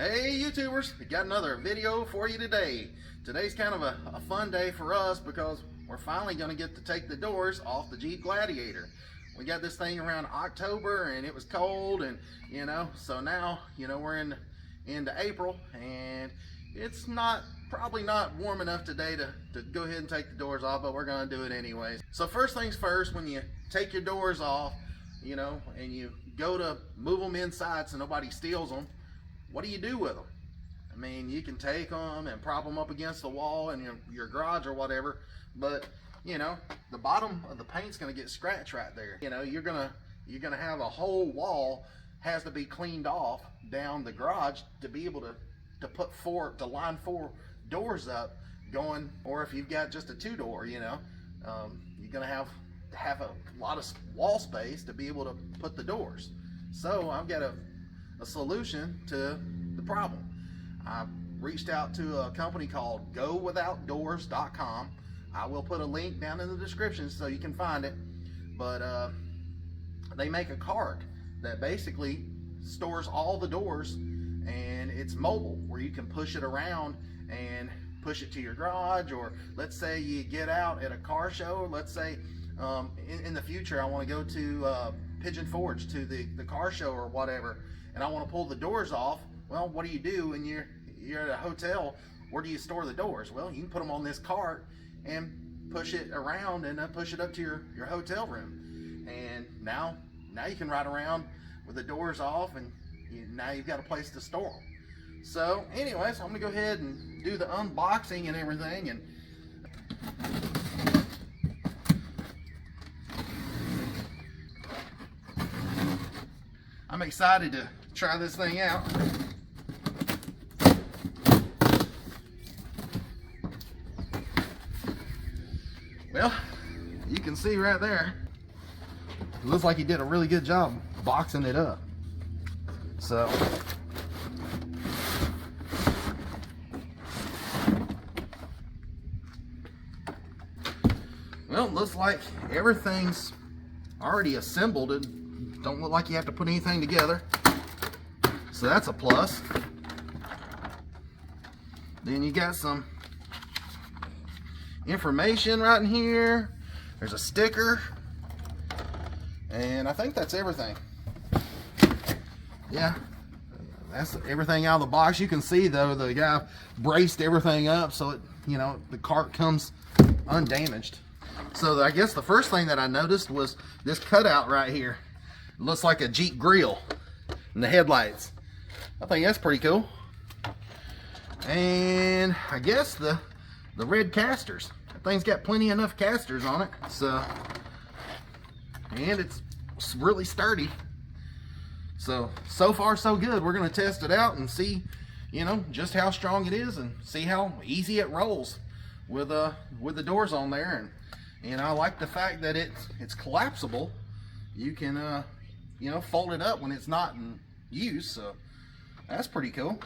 Hey YouTubers, we got another video for you today. Today's kind of a fun day for us because we're finally going to get to take the doors off the Jeep Gladiator. We got this thing around October and it was cold, and so now we're into April and it's probably not warm enough today to go ahead and take the doors off, but we're going to do it anyways. So first things first, when you take your doors off, and you go to move them inside so nobody steals them, what do you do with them? I mean, you can take them and prop them up against the wall in your garage or whatever, but the bottom of the paint's going to get scratched right there. You're gonna have a whole wall has to be cleaned off down the garage to be able to line 4 doors up going, or if you've got just a 2-door, you're gonna have a lot of wall space to be able to put the doors. So I've got a solution to the problem. I reached out to a company called GoWithoutDoors.com. I will put a link down in the description so you can find it, but they make a cart that basically stores all the doors, and it's mobile where you can push it around and push it to your garage. Or let's say you get out at a car show, let's say in the future I want to go to Pigeon Forge to the car show or whatever, and I want to pull the doors off. Well, what do you do when you're at a hotel? Where do you store the doors? Well, you can put them on this cart and push it around and push it up to your hotel room, and now you can ride around with the doors off, and now you've got a place to store them. So anyways, I'm gonna go ahead and do the unboxing and everything, and I'm excited to try this thing out. Well, you can see right there, it looks like he did a really good job boxing it up. So well, it looks like everything's already assembled. It don't look like you have to put anything together, so that's a plus. Then you got some information right in here. There's a sticker, and I think that's everything. Yeah, that's everything out of the box. You can see though, the guy braced everything up so it, the cart comes undamaged. So I guess the first thing that I noticed was this cutout right here. It looks like a Jeep grill and the headlights. I think that's pretty cool. And I guess the red casters. That thing's got plenty enough casters on it. So, and it's really sturdy. So far so good. We're gonna test it out and see, just how strong it is, and see how easy it rolls with the doors on there. And I like the fact that it's collapsible. You can fold it up when it's not in use. So that's pretty cool.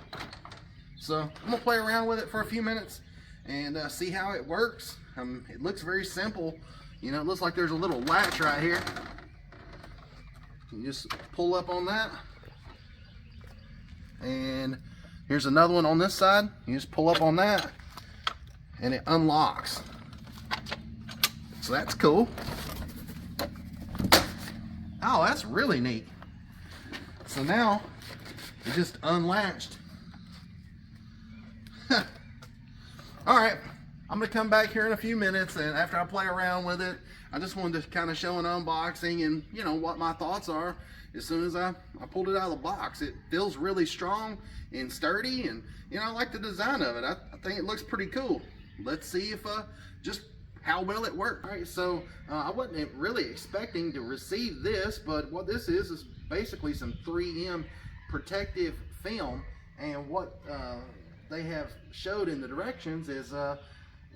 So I'm gonna play around with it for a few minutes and see how it works. It looks very simple. It looks like there's a little latch right here. You just pull up on that, and here's another one on this side. You just pull up on that and it unlocks. So that's cool. Oh, that's really neat. So now it just unlatched. All right, I'm gonna come back here in a few minutes, and after I play around with it, I just wanted to kind of show an unboxing and what my thoughts are. As soon as I pulled it out of the box, it feels really strong and sturdy, and I like the design of it. I think it looks pretty cool. Let's see if just how well it works. All right, so I wasn't really expecting to receive this, but what this is basically some 3M protective film, and what they have showed in the directions is a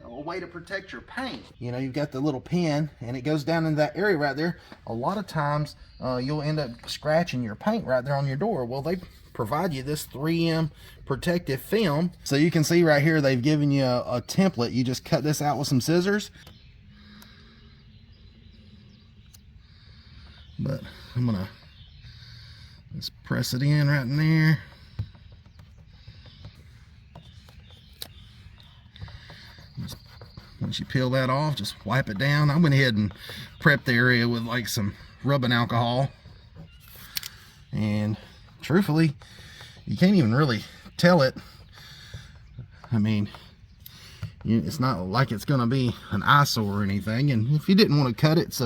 way to protect your paint. You've got the little pin, and it goes down in that area right there. A lot of times you'll end up scratching your paint right there on your door. Well, they provide you this 3M protective film. So you can see right here, they've given you a template. You just cut this out with some scissors. But I'm gonna just press it in right in there. Once you peel that off, just wipe it down. I went ahead and prepped the area with like some rubbing alcohol. And truthfully, you can't even really tell it. I mean, it's not like it's going to be an eyesore or anything. And if you didn't want to cut it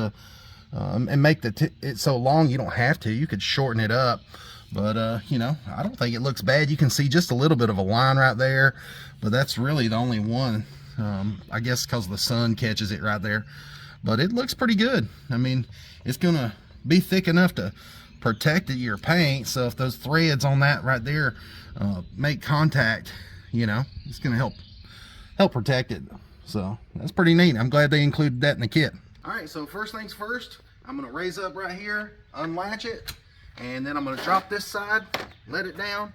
and make it so long, you don't have to. You could shorten it up. But, you know, I don't think it looks bad. You can see just a little bit of a line right there. But that's really the only one. I guess because the sun catches it right there. But it looks pretty good. I mean, it's going to be thick enough to protect your paint. So if those threads on that right there make contact, you know, it's going to help protect it. So that's pretty neat. I'm glad they included that in the kit. All right, so first things first, I'm going to raise up right here, unlatch it, and then I'm going to drop this side, let it down,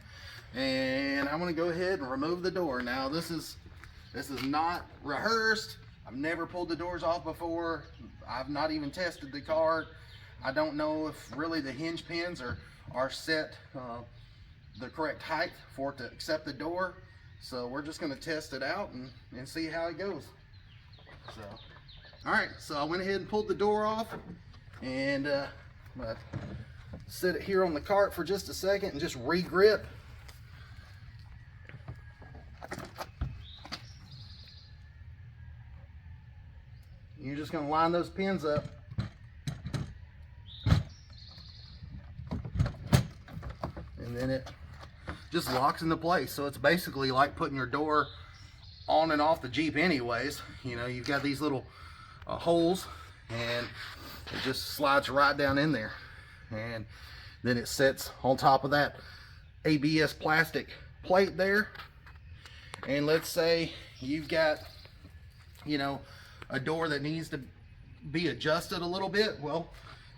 and I'm going to go ahead and remove the door. Now this is not rehearsed. I've never pulled the doors off before. I've not even tested the car. I don't know if really the hinge pins are set the correct height for it to accept the door. So we're just going to test it out and see how it goes. So, all right, so I went ahead and pulled the door off, and I'm going to set it here on the cart for just a second and just re-grip. You're just going to line those pins up. And then it just locks into place. So it's basically like putting your door on and off the Jeep anyways. You know, you've got these little holes, and it just slides right down in there. And then it sits on top of that ABS plastic plate there. And let's say you've got, you know, a door that needs to be adjusted a little bit. Well,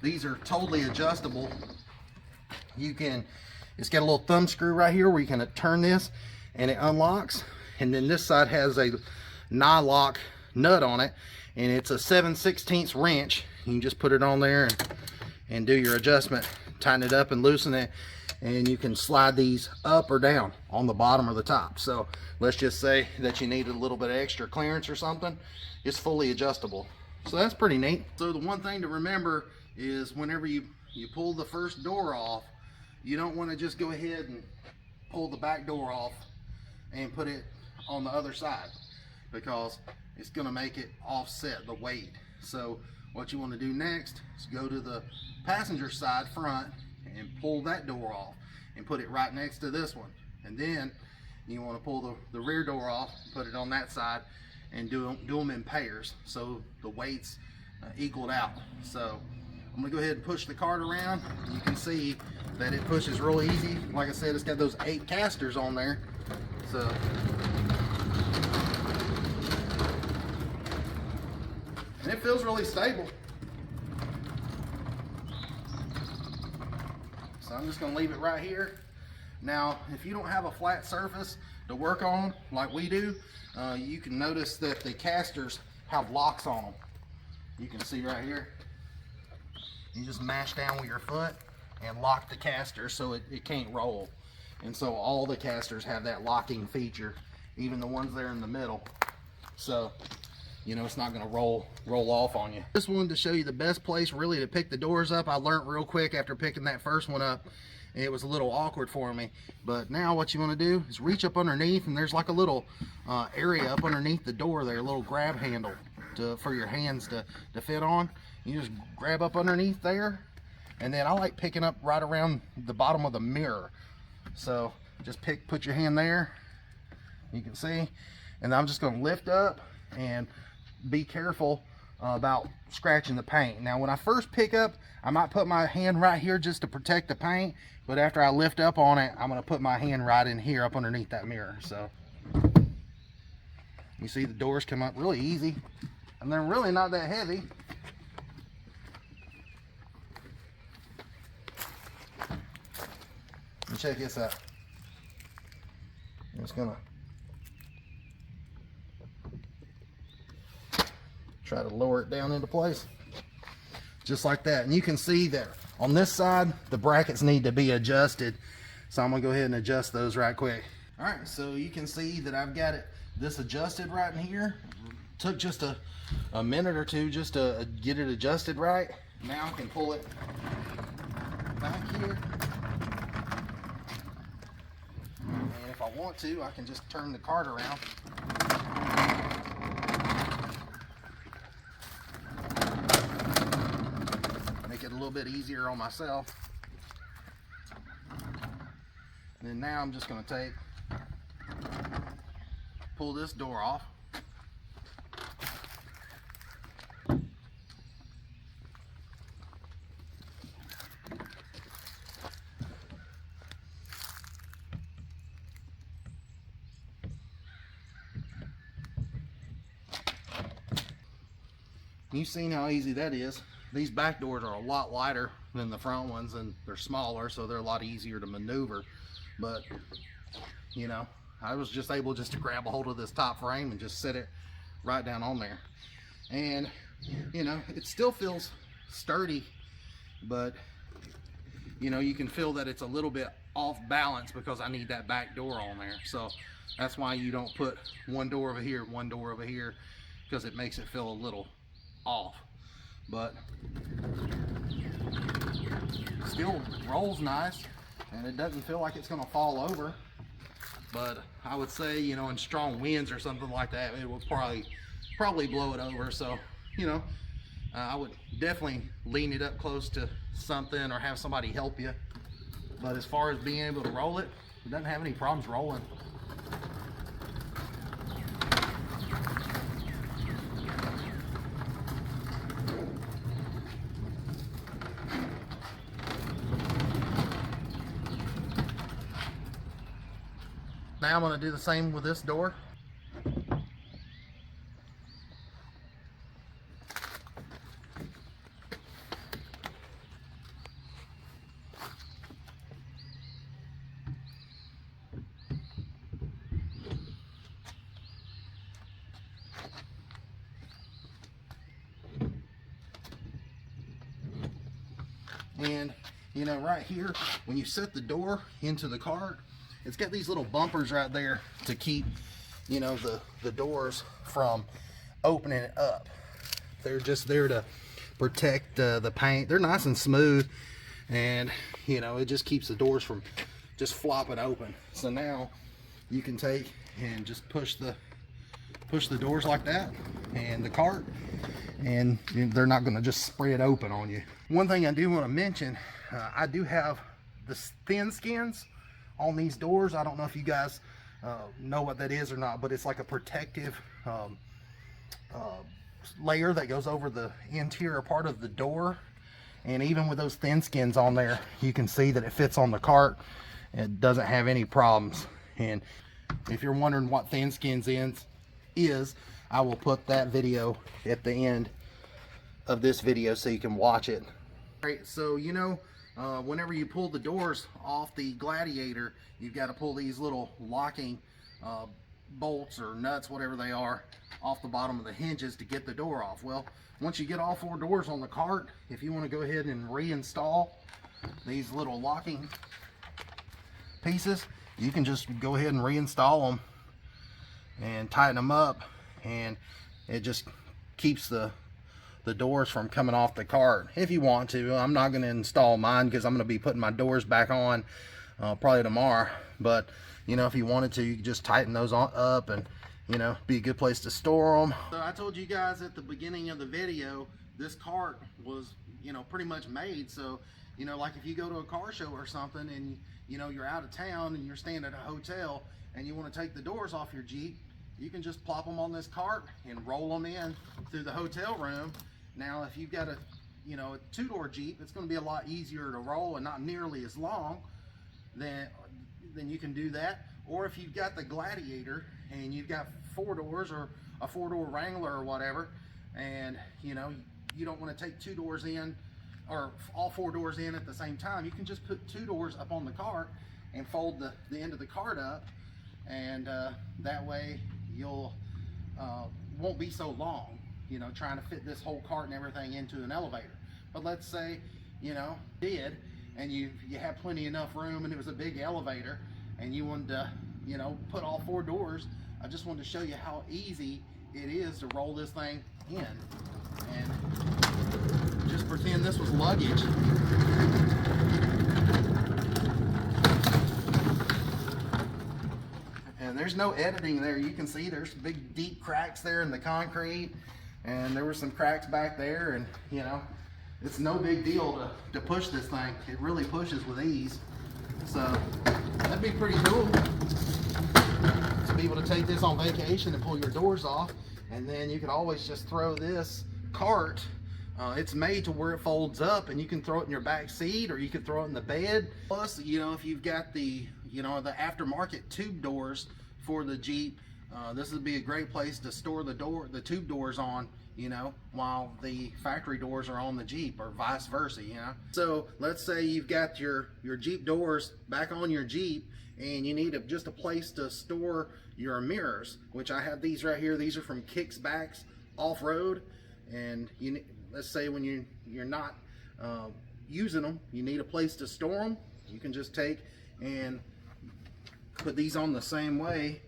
these are totally adjustable. It's got a little thumb screw right here where you can turn this and it unlocks. And then this side has a nylock nut on it, and it's a 7/16 wrench. You can just put it on there and do your adjustment, tighten it up and loosen it, and you can slide these up or down on the bottom or the top. So let's just say that you need a little bit of extra clearance or something, it's fully adjustable. So that's pretty neat. So the one thing to remember is whenever you pull the first door off, you don't want to just go ahead and pull the back door off and put it on the other side, because it's going to make it offset the weight. So what you want to do next is go to the passenger side front and pull that door off and put it right next to this one. And then you want to pull the rear door off, put it on that side, and do them in pairs so the weights equaled out. So I'm gonna go ahead and push the cart around. You can see that it pushes real easy. Like I said, it's got those 8 casters on there. So and it feels really stable. So I'm just gonna leave it right here. Now, if you don't have a flat surface to work on like we do, you can notice that the casters have locks on them. You can see right here. You just mash down with your foot and lock the caster so it can't roll. And so all the casters have that locking feature, even the ones there in the middle. So, you know, it's not gonna roll off on you. Just wanted to show you the best place really to pick the doors up. I learned real quick after picking that first one up. It was a little awkward for me, but now what you want to do is reach up underneath, and there's like a little area up underneath the door there, a little grab handle for your hands to fit on. You just grab up underneath there, and then I like picking up right around the bottom of the mirror. So just put your hand there, you can see, and I'm just going to lift up and be careful about scratching the paint. Now when I first pick up, I might put my hand right here just to protect the paint, but after I lift up on it, I'm going to put my hand right in here up underneath that mirror. So you see the doors come up really easy, and they're really not that heavy. And check this out. I'm just going to try to lower it down into place. Just like that. And you can see that on this side, the brackets need to be adjusted. So I'm gonna go ahead and adjust those right quick. All right, so you can see that I've got this adjusted right in here took just a minute or two just to get it adjusted right. Now I can pull it back here. And if I want to, I can just turn the cart around. Make it a little bit easier on myself. And then now I'm just going to pull this door off. You've seen how easy that is. These back doors are a lot lighter than the front ones, and they're smaller, so they're a lot easier to maneuver. But you know, I was just able to grab a hold of this top frame and just set it right down on there. And you know, it still feels sturdy, but you know, you can feel that it's a little bit off balance because I need that back door on there. So that's why you don't put one door over here, one door over here, because it makes it feel a little off. But still rolls nice, and it doesn't feel like it's going to fall over. But I would say, you know, in strong winds or something like that, it will probably blow it over. So, you know, I would definitely lean it up close to something or have somebody help you. But as far as being able to roll it, it doesn't have any problems rolling. Now I'm going to do the same with this door. And you know, right here, when you set the door into the cart, it's got these little bumpers right there to keep, you know, the doors from opening up. They're just there to protect the paint. They're nice and smooth, and you know, it just keeps the doors from just flopping open. So now you can take and just push the doors like that, and the cart, and they're not going to just spread open on you. One thing I do want to mention, I do have the thin skins on these doors. I don't know if you guys know what that is or not, but it's like a protective layer that goes over the interior part of the door. And even with those thin skins on there, you can see that it fits on the cart. It doesn't have any problems. And if you're wondering what thin skins is, I will put that video at the end of this video so you can watch it. All right, so you know, whenever you pull the doors off the Gladiator, you've got to pull these little locking bolts or nuts, whatever they are, off the bottom of the hinges to get the door off. Well, once you get all four doors on the cart, if you want to go ahead and reinstall these little locking pieces, you can just go ahead and reinstall them and tighten them up, and it just keeps the doors from coming off the cart if you want to. I'm not going to install mine because I'm going to be putting my doors back on probably tomorrow. But you know, if you wanted to, you could just tighten those up, and you know, be a good place to store them. So I told you guys at the beginning of the video, this cart was, you know, pretty much made. So you know, like if you go to a car show or something, and you know, you're out of town and you're staying at a hotel and you want to take the doors off your Jeep, you can just plop them on this cart and roll them in through the hotel room. Now, if you've got a, you know, a two-door Jeep, it's going to be a lot easier to roll and not nearly as long. Then you can do that. Or if you've got the Gladiator and you've got four doors or a four-door Wrangler or whatever, and you know, you don't want to take two doors in or all four doors in at the same time, you can just put two doors up on the cart and fold the end of the cart up, and that way you'll won't be so long, you know, trying to fit this whole cart and everything into an elevator. But let's say, you know, and you have plenty enough room and it was a big elevator and you wanted to, you know, put all four doors. I just wanted to show you how easy it is to roll this thing in. And just pretend this was luggage. And there's no editing there. You can see there's big deep cracks there in the concrete, and there were some cracks back there, and you know, it's no big deal to push this thing. It really pushes with ease. So that'd be pretty cool to be able to take this on vacation and pull your doors off. And then you could always just throw this cart. It's made to where it folds up, and you can throw it in your back seat, or you could throw it in the bed. Plus, you know, if you've got the, you know, the aftermarket tube doors for the Jeep, this would be a great place to store the tube doors on, you know, while the factory doors are on the Jeep, or vice versa, you know. So let's say you've got your Jeep doors back on your Jeep, and you need just a place to store your mirrors, which I have these right here. These are from Kicks Backs Off-Road, and let's say when you're not using them, you need a place to store them. You can just take and put these on the same way,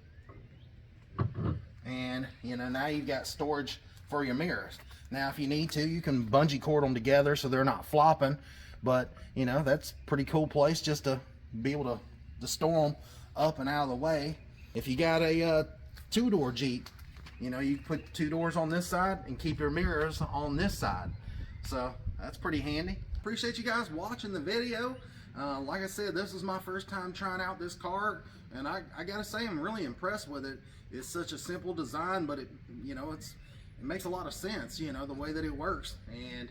and you know, now you've got storage for your mirrors. Now if you need to, you can bungee cord them together so they're not flopping, but you know, that's a pretty cool place just to be able to store them up and out of the way. If you got a two-door Jeep, you know, you put two doors on this side and keep your mirrors on this side. So that's pretty handy. Appreciate you guys watching the video. Like I said, this is my first time trying out this car, and I gotta say I'm really impressed with it. It's such a simple design, but it, you know, it makes a lot of sense, you know, the way that it works, and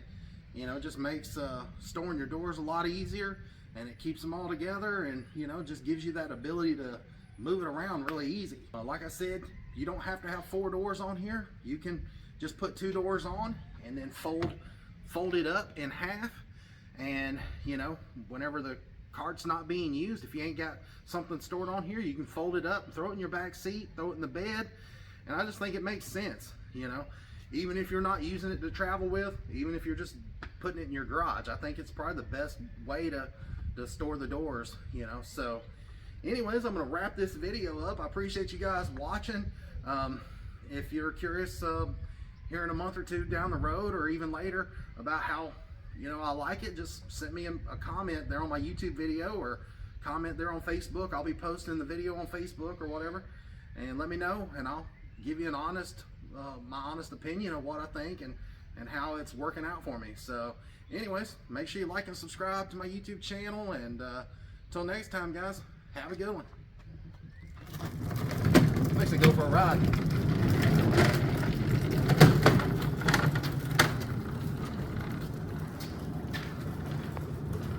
you know, just makes storing your doors a lot easier, and it keeps them all together, and you know, just gives you that ability to move it around really easy. Like I said, you don't have to have 4 doors on here. You can just put 2 doors on and then fold it up in half, and you know, whenever the cart's not being used, if you ain't got something stored on here, you can fold it up, throw it in your back seat, throw it in the bed. And I just think it makes sense, you know, even if you're not using it to travel with, even if you're just putting it in your garage, I think it's probably the best way to store the doors, you know. So anyways, I'm gonna wrap this video up. I appreciate you guys watching. If you're curious here in a month or 2 down the road, or even later, about how, you know, I like it, just send me a comment there on my YouTube video, or comment there on Facebook. I'll be posting the video on Facebook or whatever, and let me know, and I'll give you an honest my honest opinion of what I think and how it's working out for me. So anyways, make sure you like and subscribe to my YouTube channel, and till next time guys, have a good one. Makes it go for a ride.